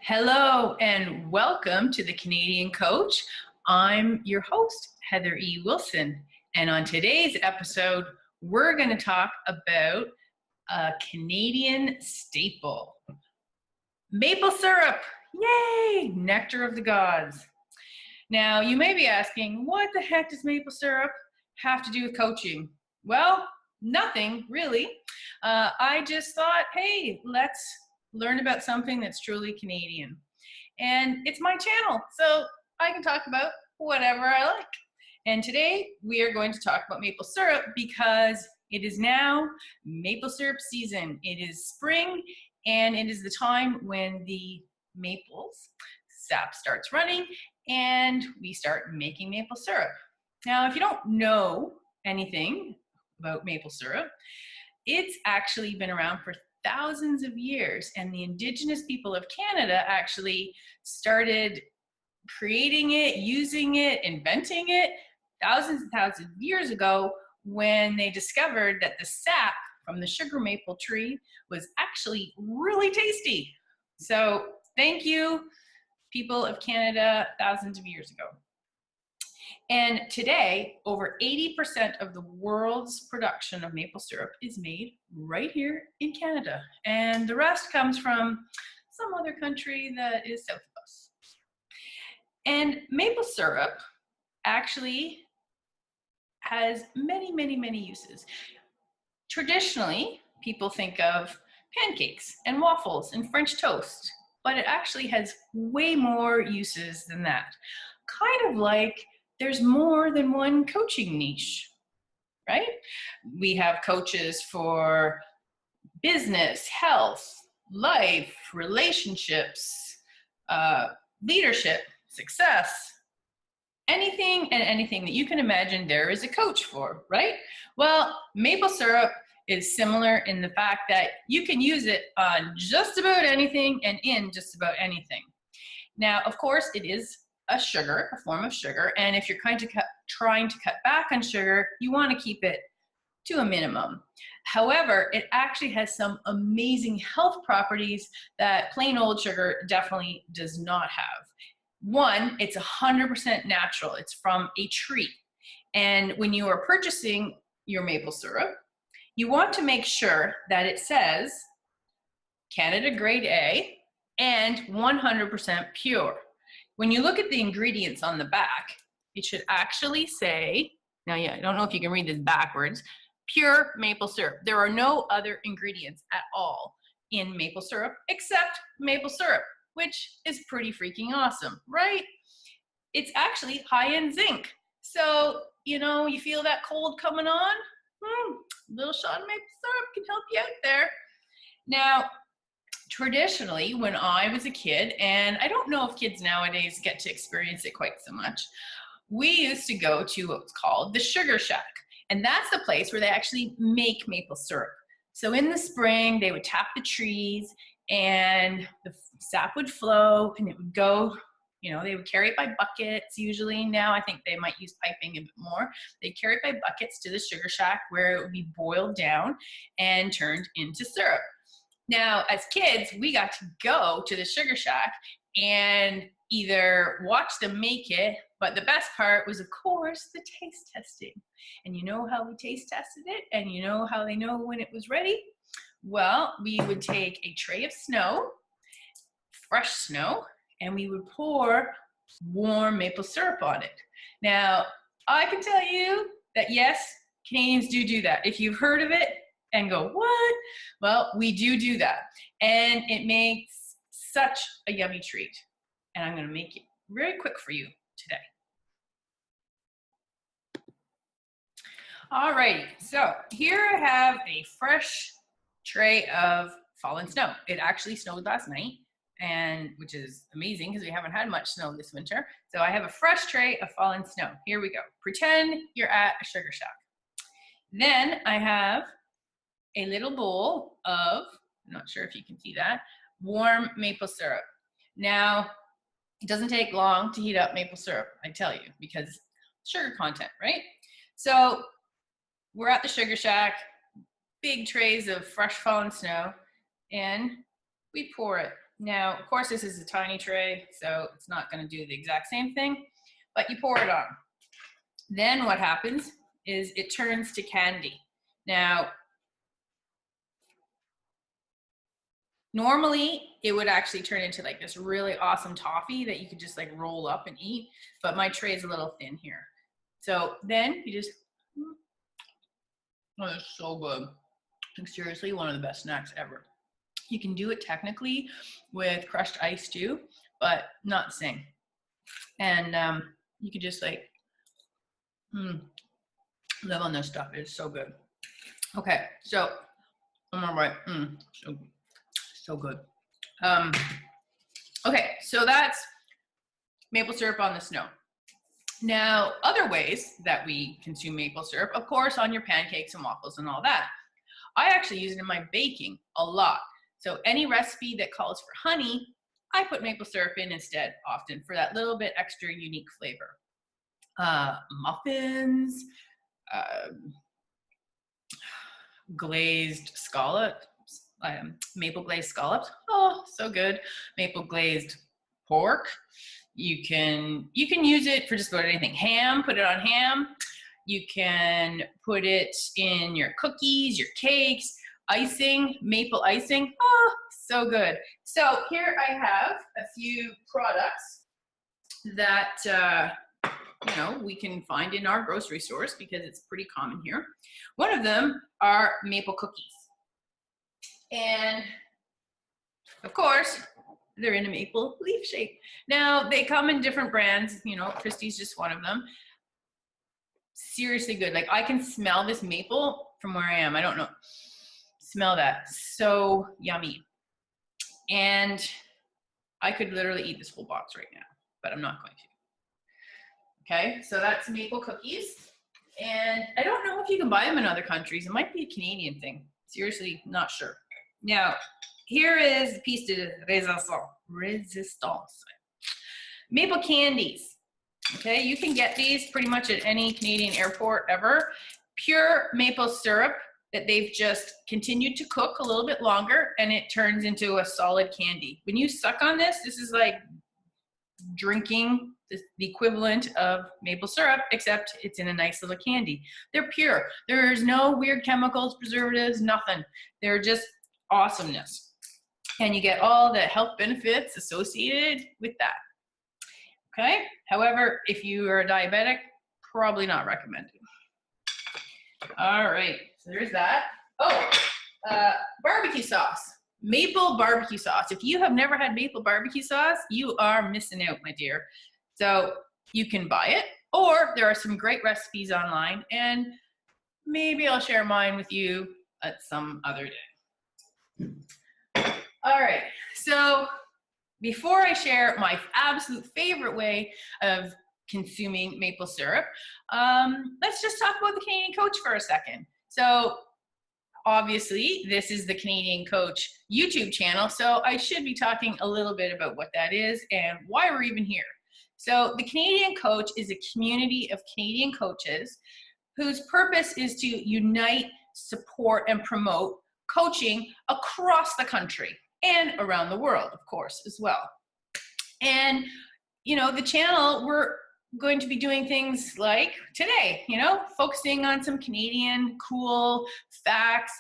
Hello and welcome to the Canadian Coach. I'm your host, Heather E. Wilson. And on today's episode, we're going to talk about a Canadian staple. Maple syrup. Yay! Nectar of the gods. Now, you may be asking, what the heck does maple syrup have to do with coaching? Well, nothing really. I just thought, hey, let's learn about something that's truly Canadian. And it's my channel, so I can talk about whatever I like. And today we are going to talk about maple syrup because it is now maple syrup season. It is spring and it is the time when the maples sap starts running and we start making maple syrup. Now, if you don't know anything about maple syrup, it's actually been around for thousands of years, and the Indigenous people of Canada actually started creating it, using it, inventing it thousands and thousands of years ago when they discovered that the sap from the sugar maple tree was actually really tasty. So thank you, people of Canada, thousands of years ago. And today, over 80% of the world's production of maple syrup is made right here in Canada. And the rest comes from some other country that is south of us. And maple syrup actually has many, many, many uses. Traditionally, people think of pancakes and waffles and French toast, but it actually has way more uses than that. Kind of like there's more than one coaching niche, right? We have coaches for business, health, life, relationships, leadership, success, anything and anything that you can imagine there is a coach for, right? Well, maple syrup is similar in the fact that you can use it on just about anything and in just about anything. Now, of course, it is a sugar, a form of sugar, and if you're trying to cut back on sugar, you want to keep it to a minimum. However, it actually has some amazing health properties that plain old sugar definitely does not have. One, it's 100% natural. It's from a tree. And when you are purchasing your maple syrup, you want to make sure that it says Canada Grade A and 100% pure. When you look at the ingredients on the back, it should actually say, now I don't know if you can read this backwards, pure maple syrup. There are no other ingredients at all in maple syrup except maple syrup, which is pretty freaking awesome, right? It's actually high in zinc. So, you feel that cold coming on? A little shot of maple syrup can help you out there. Now, traditionally, when I was a kid, and I don't know if kids nowadays get to experience it quite so much, we used to go to what's called the sugar shack. And that's the place where they actually make maple syrup. So in the spring, they would tap the trees and the sap would flow and it would go, they would carry it by buckets usually. Now I think they might use piping a bit more. They carry it by buckets to the sugar shack where it would be boiled down and turned into syrup. Now, as kids, we got to go to the sugar shack and either watch them make it, but the best part was, of course, the taste testing. And you know how we taste tested it? And you know how they know when it was ready? Well, we would take a tray of snow, fresh snow, and we would pour warm maple syrup on it. Now, I can tell you that, yes, Canadians do that. If you've heard of it, and go, what? Well, we do that. And it makes such a yummy treat. And I'm going to make it very quick for you today. All right, so here I have a fresh tray of fallen snow. It actually snowed last night, and which is amazing because we haven't had much snow this winter. So I have a fresh tray of fallen snow. Here we go. Pretend you're at a sugar shack. Then I have a little bowl of, I'm not sure if you can see that, warm maple syrup. Now, it doesn't take long to heat up maple syrup, I tell you, because sugar content, right? So we're at the sugar shack, big trays of fresh fallen snow, and we pour it Now, of course, this is a tiny tray, so it's not going to do the exact same thing, but you pour it on. Then what happens is it turns to candy. Now, normally it would actually turn into like this really awesome toffee that you could just like roll up and eat, but my tray is a little thin here. So then you just, oh, it's so good. Like, seriously, one of the best snacks ever. You can do it technically with crushed ice too, but not the same. And you could just like live on this stuff. It's so good. Okay, so I'm all right. So good. Okay, so that's maple syrup on the snow. Now, other ways that we consume maple syrup, of course, on your pancakes and waffles and all that. I actually use it in my baking a lot. So any recipe that calls for honey, I put maple syrup in instead often for that little bit extra unique flavor. Muffins, glazed scallops, maple glazed scallops. Oh, so good. Maple glazed pork. You can use it for just about anything. Ham, put it on ham. You can put it in your cookies, your cakes, icing, maple icing. Oh, so good. So here I have a few products that you know, we can find in our grocery stores because it's pretty common here. One of them are maple cookies. And of course, they're in a maple leaf shape. Now, they come in different brands, you know, Christie's just one of them. Seriously good. Like, I can smell this maple from where I am. I don't know. Smell that. So yummy. And I could literally eat this whole box right now, but I'm not going to. Okay, so that's maple cookies. And I don't know if you can buy them in other countries. It might be a Canadian thing. Seriously, not sure. Now, here is the piece de resistance. Maple candies. Okay, you can get these pretty much at any Canadian airport ever. Pure maple syrup that they've just continued to cook a little bit longer, and it turns into a solid candy. When you suck on this, this is like drinking the equivalent of maple syrup, except it's in a nice little candy. They're pure. There's no weird chemicals, preservatives, nothing. They're just awesomeness. And you get all the health benefits associated with that. Okay? However, if you are a diabetic, probably not recommended. All right, so there's that. Oh, barbecue sauce. Maple barbecue sauce. If you have never had maple barbecue sauce, you are missing out, my dear. So you can buy it, or there are some great recipes online, and maybe I'll share mine with you at some other day. All right, so before I share my absolute favorite way of consuming maple syrup, let's just talk about the Canadian Coach for a second. So obviously, this is the Canadian Coach YouTube channel, so I should be talking a little bit about what that is and why we're even here. So the Canadian Coach is a community of Canadian coaches whose purpose is to unite, support, and promote coaching across the country and around the world, of course, as well. And, you know, the channel, we're going to be doing things like today, you know, focusing on some Canadian cool facts,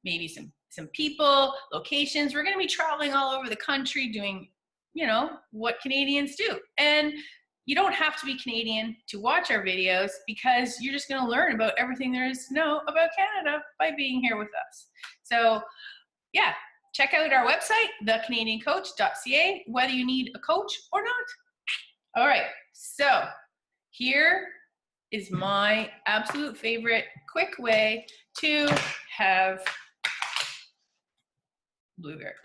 maybe some people, locations. We're going to be traveling all over the country doing, you know, what Canadians do. And you don't have to be Canadian to watch our videos because you're just going to learn about everything there is to know about Canada by being here with us. So yeah, check out our website, TheCanadianCoach.ca, whether you need a coach or not. All right, so here is my absolute favorite quick way to have blueberries,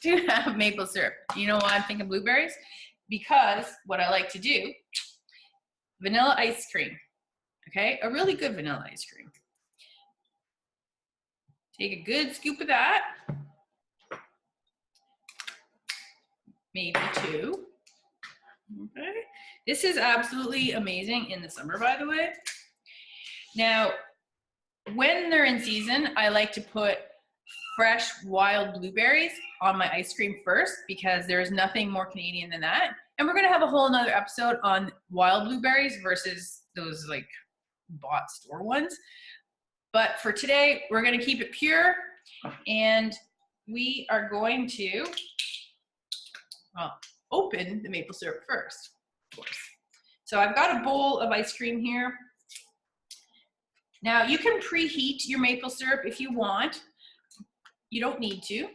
to have maple syrup. You know why I'm thinking blueberries? Because what I like to do, vanilla ice cream, okay? A really good vanilla ice cream. Take a good scoop of that, maybe two. Okay. This is absolutely amazing in the summer, by the way. Now, when they're in season, I like to put fresh wild blueberries on my ice cream first, because there's nothing more Canadian than that. And we're gonna have a whole nother episode on wild blueberries versus those like bought store ones. But for today, we're gonna keep it pure, and we are going to open the maple syrup first, of course. So I've got a bowl of ice cream here. Now you can preheat your maple syrup if you want. You don't need to.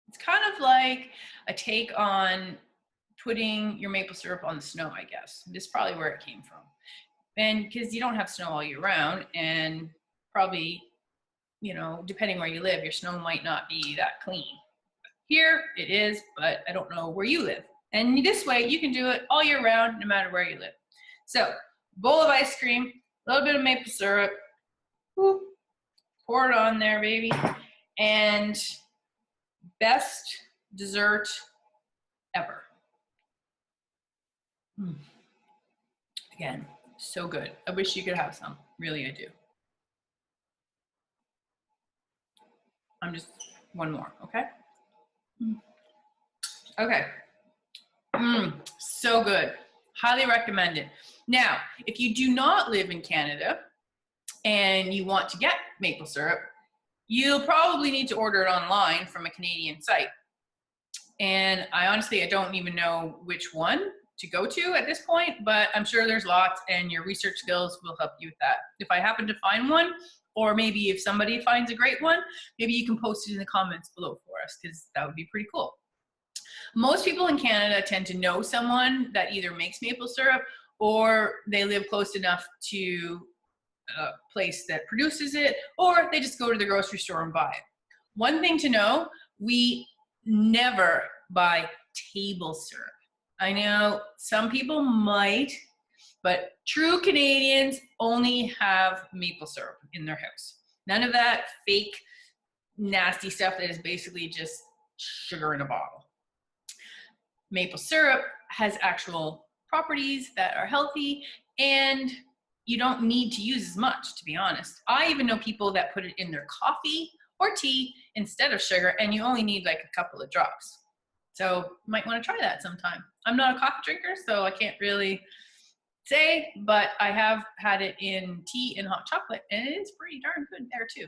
It's kind of like a take on putting your maple syrup on the snow, I guess. This is probably where it came from. And because you don't have snow all year round, and probably, you know, depending where you live, your snow might not be that clean. Here it is, but I don't know where you live. And this way you can do it all year round, no matter where you live. So, bowl of ice cream, a little bit of maple syrup, whoop, pour it on there, baby. And best dessert ever. Again, so good. I wish you could have some. Really, I do. I'm just one more, okay? Okay. So good. Highly recommend it. Now, if you do not live in Canada and you want to get maple syrup, you'll probably need to order it online from a Canadian site. And I don't even know which one to go to at this point, but I'm sure there's lots, and your research skills will help you with that. If I happen to find one, or maybe if somebody finds a great one, maybe you can post it in the comments below for us, because that would be pretty cool. Most people in Canada tend to know someone that either makes maple syrup or they live close enough to a place that produces it, or they just go to the grocery store and buy it. One thing to know, we never buy table syrup. I know some people might, but true Canadians only have maple syrup in their house. None of that fake, nasty stuff that is basically just sugar in a bottle. Maple syrup has actual properties that are healthy, and you don't need to use as much, to be honest. I even know people that put it in their coffee or tea instead of sugar, and you only need like a couple of drops. So you might want to try that sometime. I'm not a coffee drinker, so I can't really say, but I have had it in tea and hot chocolate, and it is pretty darn good there too.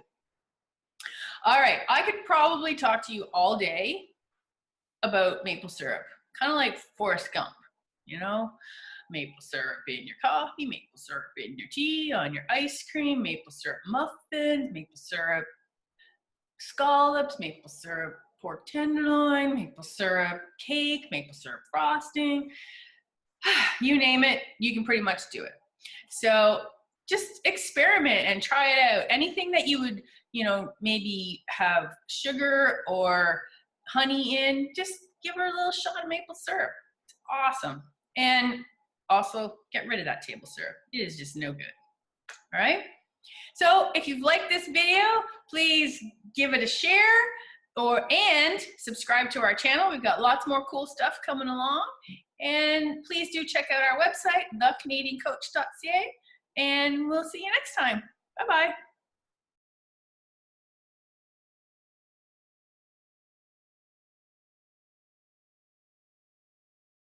All right, I could probably talk to you all day about maple syrup, kind of like Forrest Gump, you know? Maple syrup in your coffee, maple syrup in your tea, on your ice cream, maple syrup muffins, maple syrup scallops, maple syrup pork tenderloin, maple syrup cake, maple syrup frosting. You name it, you can pretty much do it. So just experiment and try it out. Anything that you would, maybe have sugar or honey in, just give her a little shot of maple syrup. It's awesome. And also get rid of that table syrup. It is just no good. All right. So if you've liked this video, please give it a share and subscribe to our channel. We've got lots more cool stuff coming along. And please do check out our website, TheCanadianCoach.ca, and we'll see you next time. Bye-bye.